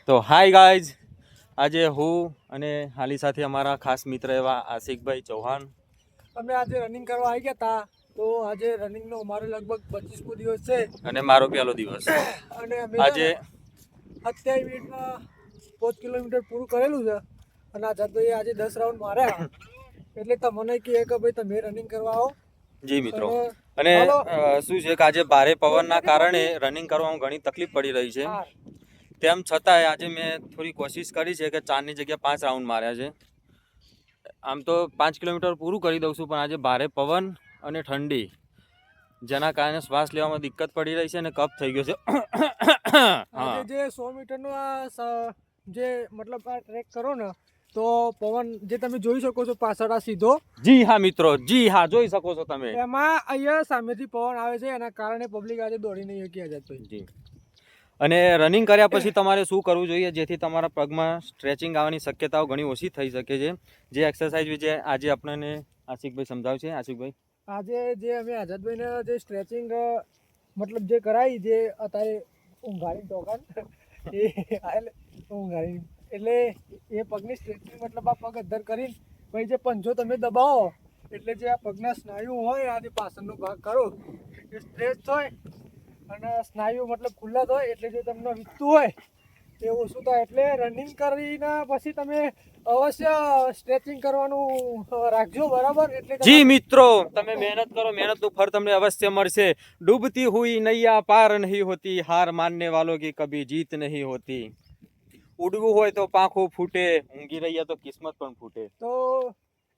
તો hi guys, આજે હું અને હાલી સાથે અમારા ખાસ મિત્ર એવા આશિકભાઈ ચૌહાણ અમે આજે રનિંગ કરવા આવી ગયા હતા. તો આજે રનિંગનો અમારો લગભગ 25મો દિવસ છે અને મારો પહેલો દિવસ. અને અમે આજે 27 મિનિટમાં 5 કિલોમીટર પૂરું કરેલું છે અને આઝાદભાઈએ આજે 10 રાઉન્ડ માર્યા. એટલે તમને કહે કે ભાઈ તમે રનિંગ કરવા આવો. જી મિત્રો, અને શું છે કે આજે ભારે પવનના કારણે રનિંગ કરવામાં ઘણી તકલીફ પડી રહી છે. તેમ છતાંય આજે મેં થોડી કોશિશ કરી છે કે 4ની જગ્યાએ 5 રાઉન્ડ માર્યા છે. આમ તો 5 કિલોમીટર પૂરું કરી દઉં છું, પણ આજે ભારે પવન અને ઠંડી જેના કારણે શ્વાસ લેવામાં દિક્કત પડી રહી છે અને કફ થઈ ગયો છે. આજે જે 100 મીટરનો આ જે મતલબ આ ટ્રેક કરો ને તો પવન જે તમે જોઈ શકો છો પાછળ આ સીધો, જી હા મિત્રો, જી હા, જોઈ શકો છો તમે. એમાં અહીંયા સામેથી પવન આવે છે, એના કારણે પબ્લિક આજે દોડી નહીં શકી આઝાદભાઈ. જી, અને રનિંગ કર્યા પછી તમારે શું કરવું જોઈએ જેથી તમારા પગમાં સ્ટ્રેચિંગ આવવાની શક્યતાઓ ઘણી ઓછી થઈ શકે છે. જે એક્સરસાઇઝ વિશે આજે આપણને આશિકભાઈ સમજાવશે. આશિકભાઈ, આજે જે અમે આઝાદભાઈને જે સ્ટ્રેચિંગ મતલબ જે કરાવી, જે અત્યારે ઊંઘાડી ટોકન એ ઊંઘાડી એટલે એ પગની સ્ટ્રેચિંગ મતલબ આ પગ અદ્ધર કરીને પછી જે પંજો તમે દબાવો એટલે જે આ પગના સ્નાયુ હોય આ જે પાછળનો ભાગ કરો એ સ્ટ્રેચ થાય અને સ્નાયુ મતલબ ખુલ્લા થાય એટલે જે તમને વીકતું હોય એ ઓછું થાય. એટલે રનિંગ કરીને પછી તમે અવશ્ય સ્ટ્રેચિંગ કરવાનું રાખજો, બરાબર? એટલે જી મિત્રો, તમે મહેનત કરો, મહેનતનું ફળ તમને અવશ્ય મળશે. ડૂબતી હુઈ નૈયા પાર નહીં હોતી, હાર માનને વાलों की कभी जीत नहीं होती. ઉડવું હોય તો પાંખો ફૂટે, ઊંઘી રહ્યા તો કિસ્મત પણ ફૂટે. તો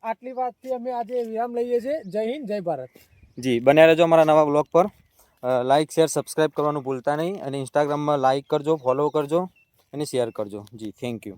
આટલી વાતથી અમે આજે વિરામ લઈએ છીએ. જય હિન્દ, જય ભારત. જી, બન્યા રહેજો અમારા નવા બ્લોગ પર. લાઇક, શેર, સબસ્ક્રાઇબ કરવાનું ભૂલતા નહીં, અને ઇન્સ્ટાગ્રામમાં લાઇક કરજો, ફોલો કરજો અને શેર કરજો. જી, થેન્ક યુ.